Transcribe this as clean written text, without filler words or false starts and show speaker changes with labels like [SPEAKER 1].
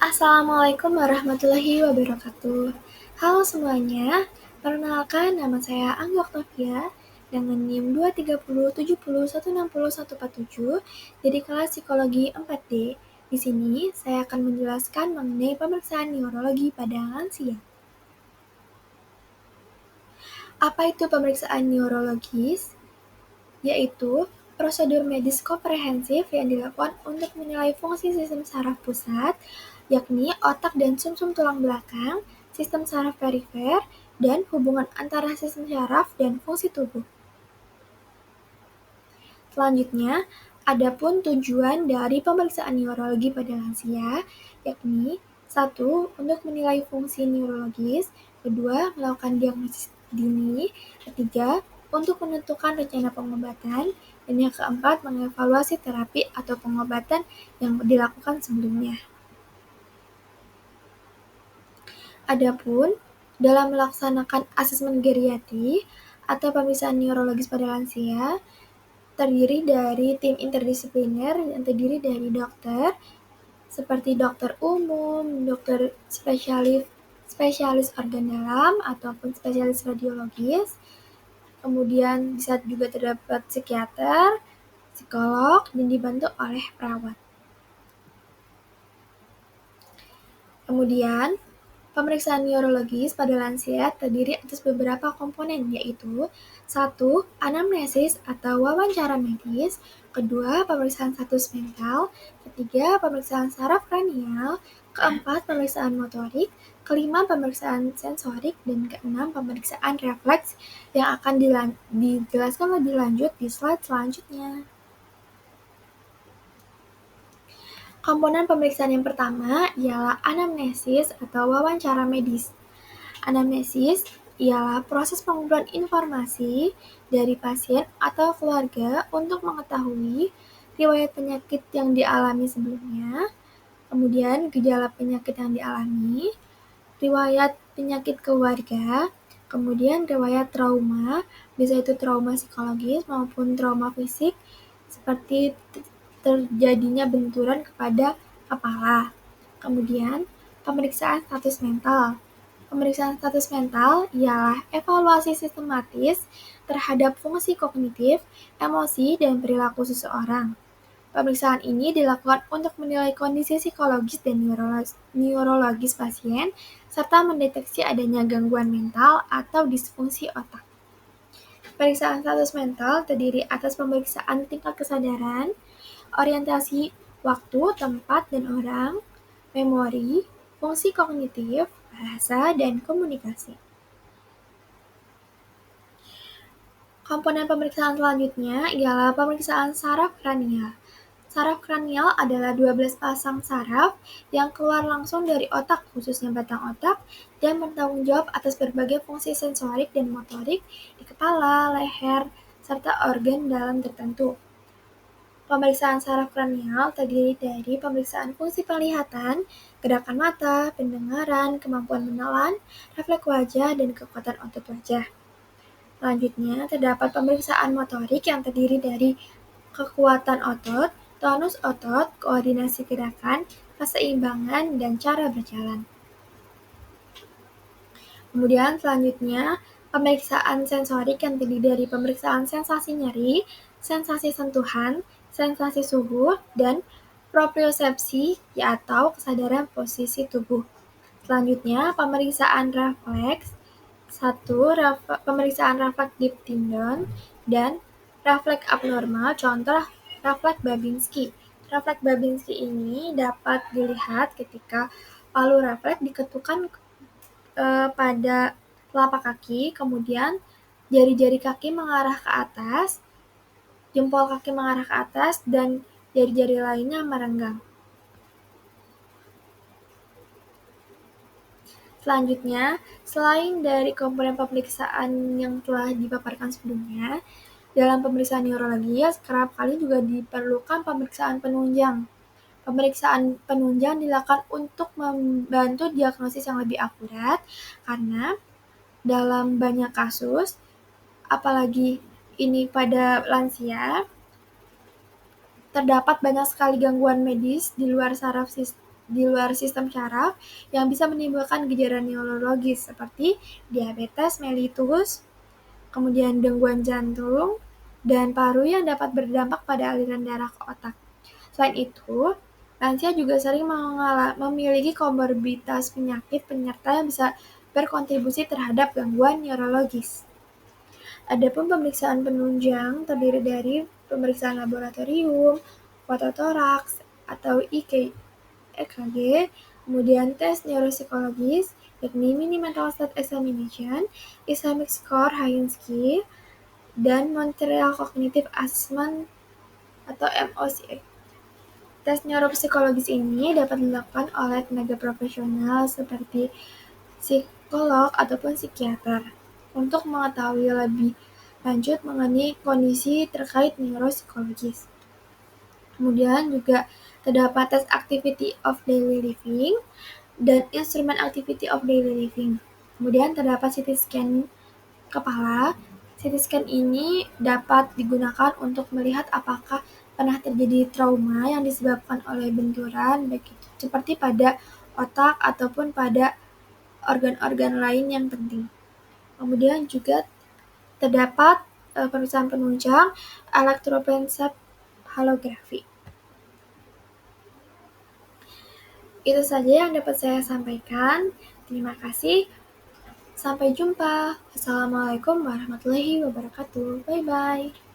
[SPEAKER 1] Assalamualaikum warahmatullahi wabarakatuh. Halo semuanya, perkenalkan nama saya Angga Octavia dengan NIM 23070160147 dari kelas Psikologi 4D. Di sini saya akan menjelaskan mengenai pemeriksaan neurologi pada lansia. Apa itu pemeriksaan neurologis? Yaitu prosedur medis komprehensif yang dilakukan untuk menilai fungsi sistem saraf pusat, yakni otak dan sumsum tulang belakang, sistem saraf perifer, dan hubungan antara sistem saraf dan fungsi tubuh. Selanjutnya, adapun tujuan dari pemeriksaan neurologi pada lansia, yakni 1. Untuk menilai fungsi neurologis, 2. Melakukan diagnosis dini, 3. Untuk menentukan rencana pengobatan, dan yang keempat, mengevaluasi terapi atau pengobatan yang dilakukan sebelumnya. Adapun, dalam melaksanakan asesmen geriatri atau pemeriksaan neurologis pada lansia, terdiri dari tim interdisipliner yang terdiri dari dokter, seperti dokter umum, dokter spesialis organ dalam, ataupun spesialis radiologis. Kemudian bisa juga terdapat psikiater, psikolog, dan dibantu oleh perawat. Kemudian, pemeriksaan neurologis pada lansia terdiri atas beberapa komponen, yaitu 1. Anamnesis atau wawancara medis, 2. Pemeriksaan status mental, 3. Pemeriksaan saraf kranial, 4. Pemeriksaan motorik, 5. Pemeriksaan sensorik, dan 6. Pemeriksaan refleks yang akan dijelaskan lebih lanjut di slide selanjutnya. Komponen pemeriksaan yang pertama ialah anamnesis atau wawancara medis. Anamnesis ialah proses pengumpulan informasi dari pasien atau keluarga untuk mengetahui riwayat penyakit yang dialami sebelumnya, kemudian gejala penyakit yang dialami, riwayat penyakit keluarga, kemudian riwayat trauma, bisa itu trauma psikologis maupun trauma fisik, seperti terjadinya benturan kepada kepala. Kemudian, pemeriksaan status mental. Pemeriksaan status mental ialah evaluasi sistematis terhadap fungsi kognitif, emosi, dan perilaku seseorang. Pemeriksaan ini dilakukan untuk menilai kondisi psikologis dan neurologis pasien, serta mendeteksi adanya gangguan mental atau disfungsi otak. Pemeriksaan status mental terdiri atas pemeriksaan tingkat kesadaran, orientasi waktu, tempat, dan orang, memori, fungsi kognitif, bahasa, dan komunikasi. Komponen pemeriksaan selanjutnya ialah pemeriksaan saraf kranial. Saraf kranial adalah 12 pasang saraf yang keluar langsung dari otak, khususnya batang otak, dan bertanggung jawab atas berbagai fungsi sensorik dan motorik di kepala, leher, serta organ dalam tertentu. Pemeriksaan saraf kranial terdiri dari pemeriksaan fungsi penglihatan, gerakan mata, pendengaran, kemampuan menelan, refleks wajah, dan kekuatan otot wajah. Selanjutnya, terdapat pemeriksaan motorik yang terdiri dari kekuatan otot, tonus otot, koordinasi gerakan, keseimbangan, dan cara berjalan. Kemudian selanjutnya, pemeriksaan sensorik yang terdiri dari pemeriksaan sensasi nyeri, sensasi sentuhan, sensasi suhu, dan propriosepsi atau kesadaran posisi tubuh. Selanjutnya, pemeriksaan refleks. 1. Pemeriksaan refleks deep tendon dan refleks abnormal, contoh refleks Babinski. Refleks Babinski ini dapat dilihat ketika palu refleks diketukkan pada telapak kaki, kemudian jari-jari kaki mengarah ke atas, jempol kaki mengarah ke atas, dan jari-jari lainnya merenggang. Selanjutnya, selain dari komponen pemeriksaan yang telah dipaparkan sebelumnya, dalam pemeriksaan neurologi kerap kali juga diperlukan pemeriksaan penunjang. Pemeriksaan penunjang dilakukan untuk membantu diagnosis yang lebih akurat, karena dalam banyak kasus, apalagi ini pada lansia, terdapat banyak sekali gangguan medis di luar saraf di luar sistem syaraf yang bisa menimbulkan gejala neurologis seperti diabetes mellitus, kemudian gangguan jantung, dan paru yang dapat berdampak pada aliran darah ke otak. Selain itu, lansia juga sering memiliki komorbiditas penyakit penyerta yang bisa berkontribusi terhadap gangguan neurologis. Adapun pemeriksaan penunjang terdiri dari pemeriksaan laboratorium, fototoraks atau EKG, kemudian tes neuropsikologis, yakni Mini Mental State Examination, Islamic Score Hinsky, dan Montreal Cognitive Assessment atau MOCA. Tes neuropsikologis ini dapat dilakukan oleh tenaga profesional seperti psikolog ataupun psikiater untuk mengetahui lebih lanjut mengenai kondisi terkait neuropsikologis. Kemudian juga terdapat tes activity of daily living dan instrumen activity of daily living. Kemudian terdapat CT scan kepala. CT scan ini dapat digunakan untuk melihat apakah pernah terjadi trauma yang disebabkan oleh benturan, baik itu seperti pada otak ataupun pada organ-organ lain yang penting. Kemudian juga terdapat pemeriksaan penunjang elektroencephalografi. Itu saja yang dapat saya sampaikan. Terima kasih. Sampai jumpa. Wassalamualaikum warahmatullahi wabarakatuh. Bye-bye.